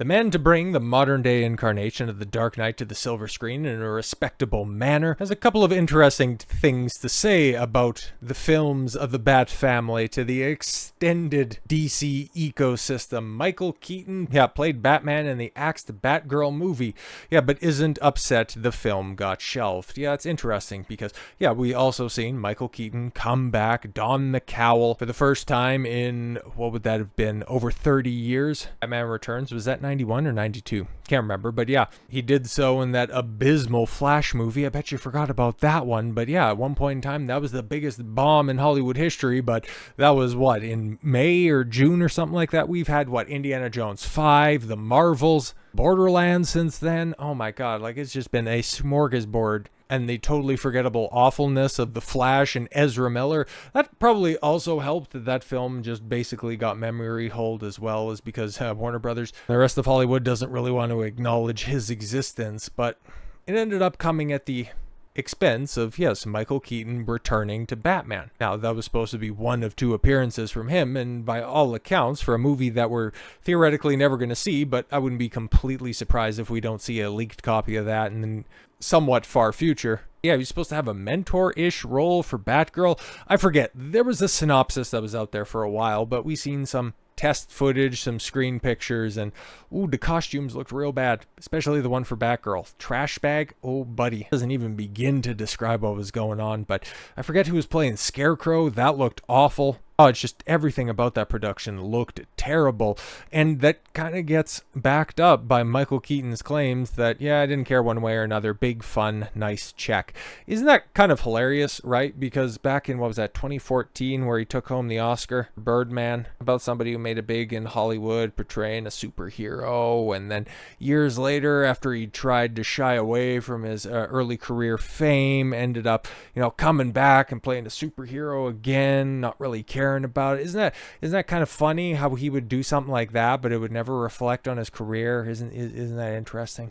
The man to bring the modern-day incarnation of the Dark Knight to the silver screen in a respectable manner has a couple of interesting things to say about the films of the Bat family to the extended DC ecosystem. Micheal Keaton, played Batman in the axed Batgirl movie, but isn't upset the film got shelved. It's interesting because, we also seen Micheal Keaton come back, don the cowl for the first time in, what would that have been, over 30 years? Batman Returns, was that 91 or 92? Can't remember, but he did so in that abysmal Flash movie. I bet you forgot about that one, but at one point in time, that was the biggest bomb in Hollywood history, but that was what, in May or June or something like that? We've had, Indiana Jones 5, The Marvels, Borderlands since then. Oh my god, it's just been a smorgasbord. And the totally forgettable awfulness of The Flash and Ezra Miller. That probably also helped that film just basically got memory hold, as well as because Warner Brothers, the rest of Hollywood, doesn't really want to acknowledge his existence. But it ended up coming at the expense of, Micheal Keaton returning to Batman. Now, that was supposed to be one of two appearances from him, and by all accounts, for a movie that we're theoretically never going to see, but I wouldn't be completely surprised if we don't see a leaked copy of that in the somewhat far future. He's supposed to have a mentor-ish role for Batgirl. I forget. There was a synopsis that was out there for a while, but we seen some test footage, some screen pictures, and the costumes looked real bad, especially the one for Batgirl. Trash bag, oh buddy. Doesn't even begin to describe what was going on, but I forget who was playing Scarecrow. That looked awful. It's just everything about that production looked terrible, and that kind of gets backed up by Micheal Keaton's claims that, I didn't care one way or another, big fun, nice check. Isn't that kind of hilarious, right? Because back in, 2014, where he took home the Oscar, Birdman, about somebody who made it big in Hollywood, portraying a superhero, and then years later, after he tried to shy away from his early career fame, ended up, coming back and playing a superhero again, not really caring about it. Isn't that kind of funny how he would do something like that, but it would never reflect on his career? Isn't that interesting?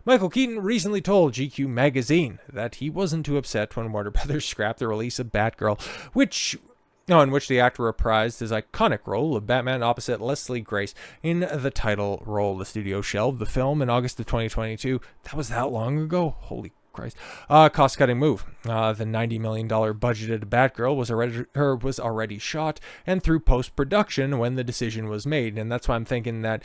Micheal Keaton recently told GQ magazine that he wasn't too upset when Warner Brothers scrapped the release of Batgirl, in which the actor reprised his iconic role of Batman opposite Leslie Grace in the title role. The studio shelved the film in August of 2022. That was that long ago? Holy Christ. Cost-cutting move. The $90 million budgeted Batgirl was already shot and through post-production when the decision was made. And that's why I'm thinking that,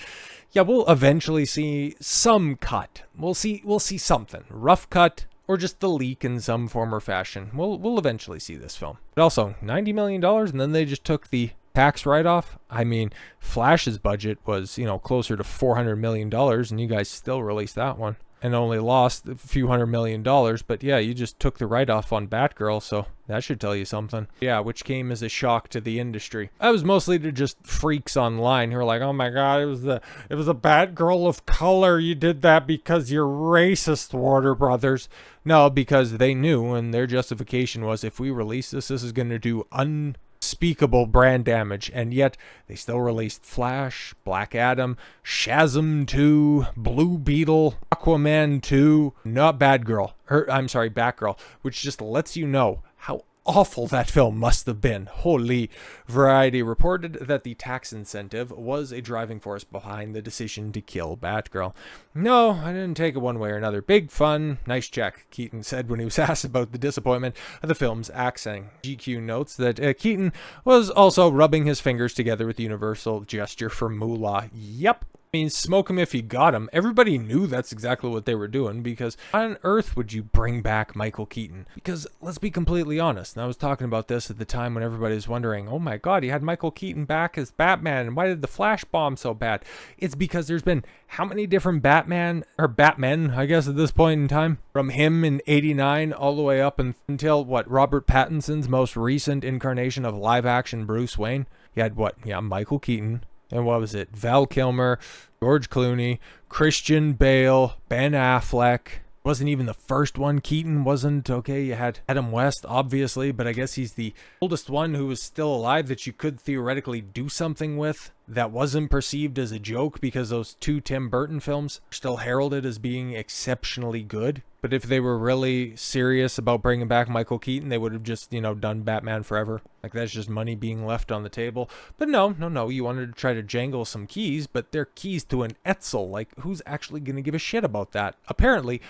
we'll eventually see some cut. We'll see something. Rough cut, or just the leak in some form or fashion. We'll eventually see this film. But also, $90 million, and then they just took the tax write-off. I mean, Flash's budget was, closer to $400 million, and you guys still released that one. And only lost a few $100 million, but you just took the write-off on Batgirl, so that should tell you something. Which came as a shock to the industry. I was mostly to just freaks online who were like, oh my god, it was a Batgirl of color. You did that because you're racist, Warner Brothers. No, because they knew, and their justification was, if we release this is going to do unspeakable brand damage, and yet they still released Flash, Black Adam, Shazam 2, Blue Beetle, Aquaman 2, not Batgirl, which just lets you know how awful that film must have been. Holy. Variety reported that the tax incentive was a driving force behind the decision to kill Batgirl. No, I didn't take it one way or another. Big fun, nice check, Keaton said when he was asked about the disappointment of the film's accenting. GQ notes that Keaton was also rubbing his fingers together with the universal gesture for moolah. Yep. I mean, smoke him if you got him. Everybody knew that's exactly what they were doing, because why on earth would you bring back Micheal Keaton? Because let's be completely honest, and I was talking about this at the time when everybody was wondering, oh my god, he had Micheal Keaton back as Batman, and why did the Flash bomb so bad? It's because there's been how many different Batmen, I guess at this point in time, from him in 89 all the way up until, Robert Pattinson's most recent incarnation of live-action Bruce Wayne? He had Micheal Keaton. And what was it? Val Kilmer, George Clooney, Christian Bale, Ben Affleck. Wasn't even the first one. Keaton wasn't. Okay, you had Adam West, obviously, but I guess he's the oldest one who was still alive that you could theoretically do something with that wasn't perceived as a joke, because those two Tim Burton films are still heralded as being exceptionally good. But if they were really serious about bringing back Micheal Keaton, they would have just, done Batman Forever. Like, that's just money being left on the table. But no. You wanted to try to jangle some keys, but they're keys to an Etzel. Like, who's actually going to give a shit about that? Apparently,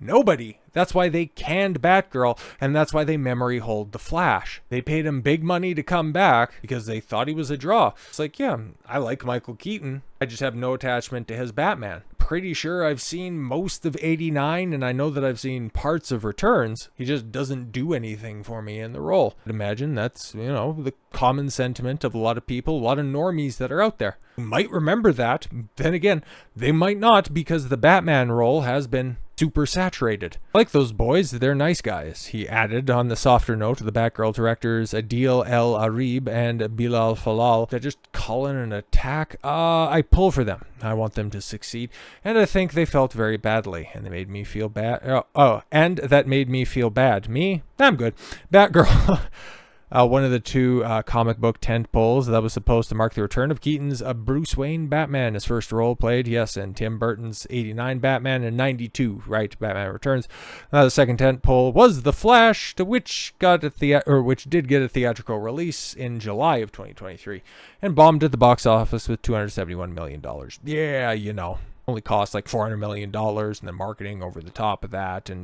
nobody. That's why they canned Batgirl, and that's why they memory hold the Flash. They paid him big money to come back because they thought he was a draw. It's like, yeah, I like Micheal Keaton. I just have no attachment to his Batman. Pretty sure I've seen most of 89, and I know that I've seen parts of Returns. He just doesn't do anything for me in the role. I'd imagine that's, the common sentiment of a lot of people, a lot of normies that are out there. You might remember that. Then again, they might not, because the Batman role has been super saturated. I like those boys, they're nice guys. He added on the softer note to the Batgirl directors Adil El Arib and Bilal Falal that just call in an attack. I pull for them. I want them to succeed. And I think they felt very badly, and they made me feel bad. And that made me feel bad. Me? I'm good. Batgirl. One of the two comic book tentpoles that was supposed to mark the return of Keaton's Bruce Wayne Batman, his first role played, yes, in Tim Burton's 89 Batman and 92, right, Batman Returns. The second tentpole was The Flash, which did get a theatrical release in July of 2023 and bombed at the box office with $271 million. Yeah, only cost like $400 million, and the marketing over the top of that. And,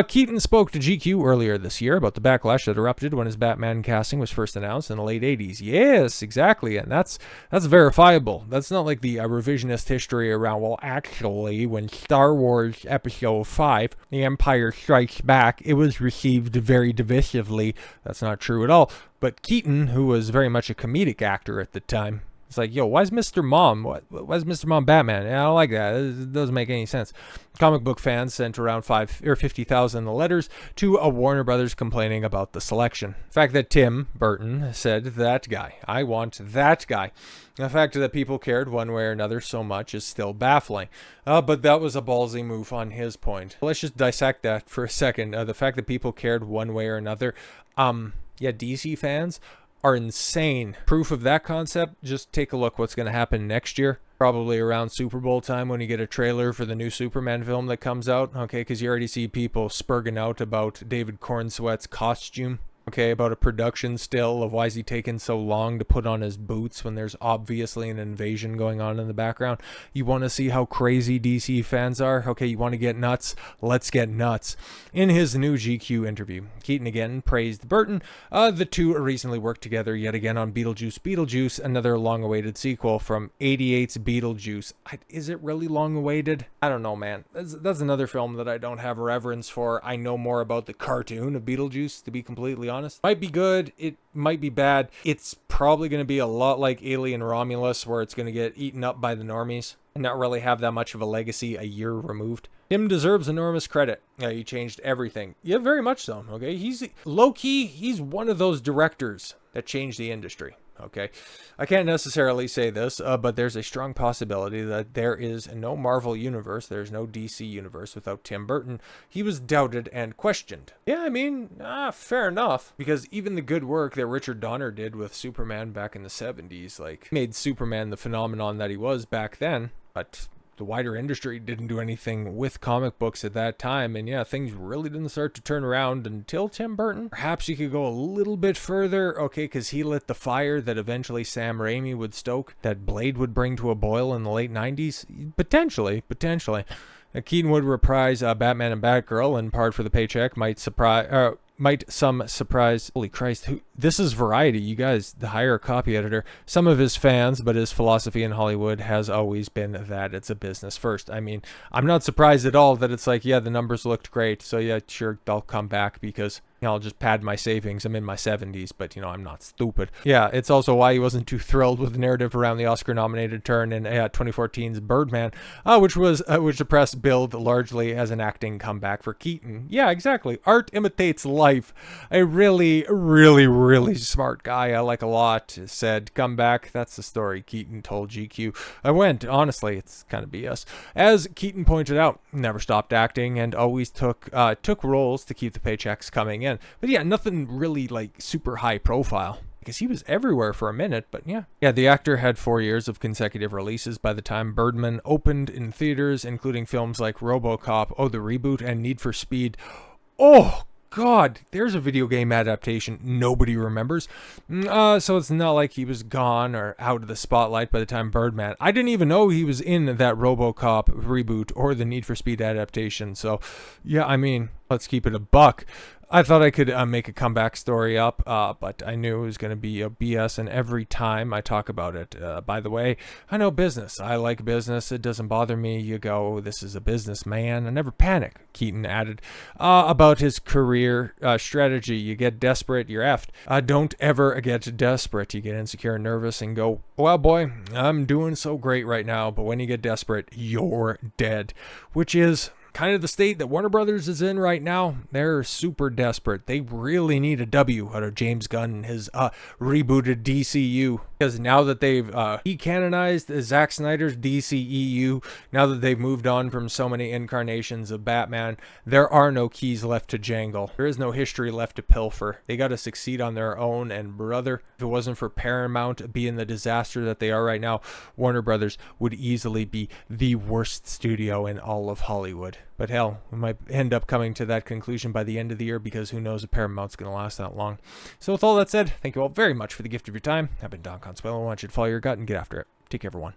Keaton spoke to GQ earlier this year about the backlash that erupted when his Batman casting was first announced in the late 80s. Yes, exactly. And that's verifiable. That's not like the revisionist history around, well, actually, when Star Wars Episode 5, The Empire Strikes Back, it was received very divisively. That's not true at all. But Keaton, who was very much a comedic actor at the time, it's like, yo, why's Mr. Mom? Why's Mr. Mom Batman? I don't like that. It doesn't make any sense. Comic book fans sent around 50,000 letters to Warner Brothers complaining about the selection. The fact that Tim Burton said, that guy. I want that guy. The fact that people cared one way or another so much is still baffling. But that was a ballsy move on his point. Let's just dissect that for a second. The fact that people cared one way or another. DC fans are insane. Proof of that concept, just take a look what's going to happen next year. Probably around Super Bowl time when you get a trailer for the new Superman film that comes out. Okay, because you already see people spurging out about David Cornsweat's costume. Okay, about a production still of why is he taking so long to put on his boots when there's obviously an invasion going on in the background. You want to see how crazy DC fans are? Okay, you want to get nuts? Let's get nuts. In his new GQ interview, Keaton again praised Burton. The two recently worked together yet again on Beetlejuice, another long-awaited sequel from 88's Beetlejuice. Is it really long-awaited? I don't know, man. That's another film that I don't have reverence for. I know more about the cartoon of Beetlejuice, to be completely honest. Might be good, it might be bad. It's probably going to be a lot like Alien Romulus, where it's going to get eaten up by the normies and not really have that much of a legacy a year removed. Tim deserves enormous credit. He changed everything. Yeah, very much so. Okay, he's low-key, he's one of those directors that changed the industry. Okay, I can't necessarily say this, but there's a strong possibility that there is no Marvel universe, there's no DC universe without Tim Burton. He was doubted and questioned. Yeah, I mean, fair enough, because even the good work that Richard Donner did with Superman back in the 70s, like, made Superman the phenomenon that he was back then, but the wider industry didn't do anything with comic books at that time, and yeah, things really didn't start to turn around until Tim Burton. Perhaps you could go a little bit further, okay, because he lit the fire that eventually Sam Raimi would stoke, that Blade would bring to a boil in the late 90s. Potentially. Keaton would reprise Batman and Batgirl, in part for the paycheck, might some surprise. Holy Christ, this is Variety, you guys, the hire a copy editor. Some of his fans, but his philosophy in Hollywood has always been that it's a business first. I mean, I'm not surprised at all that it's like, yeah, the numbers looked great, so yeah, sure, I'll come back because I'll just pad my savings. I'm in my 70s, but I'm not stupid. Yeah, it's also why he wasn't too thrilled with the narrative around the Oscar-nominated turn in 2014's Birdman, which the press billed largely as an acting comeback for Keaton. Yeah, exactly. Art imitates life. A really, really, really smart guy I like a lot said, "Come back." That's the story Keaton told GQ. I went. Honestly, it's kind of BS. As Keaton pointed out, never stopped acting and always took roles to keep the paychecks coming in. But yeah, nothing really like super high profile. because he was everywhere for a minute, but yeah. Yeah, the actor had 4 years of consecutive releases by the time Birdman opened in theaters, including films like RoboCop, the reboot, and Need for Speed. Oh, God, there's a video game adaptation nobody remembers. So it's not like he was gone or out of the spotlight by the time Birdman. I didn't even know he was in that RoboCop reboot or the Need for Speed adaptation. So, yeah, I mean, let's keep it a buck. I thought I could make a comeback story up, but I knew it was going to be a BS, and every time I talk about it, by the way, I know business. I like business. It doesn't bother me. You go, this is a businessman. I never panic, Keaton added. About his career strategy, you get desperate, you're effed. Don't ever get desperate. You get insecure and nervous and go, well, boy, I'm doing so great right now, but when you get desperate, you're dead, which is kind of the state that Warner Brothers is in right now. They're super desperate. They really need a W out of James Gunn and his rebooted DCU. Because now that they've canonized Zack Snyder's DCEU, now that they've moved on from so many incarnations of Batman, there are no keys left to jangle. There is no history left to pilfer. They got to succeed on their own, and brother, if it wasn't for Paramount being the disaster that they are right now, Warner Brothers would easily be the worst studio in all of Hollywood. But hell, we might end up coming to that conclusion by the end of the year, because who knows if Paramount's going to last that long. So with all that said, thank you all very much for the gift of your time. I've been Don Consuelo. I want you to follow your gut and get after it. Take care, everyone.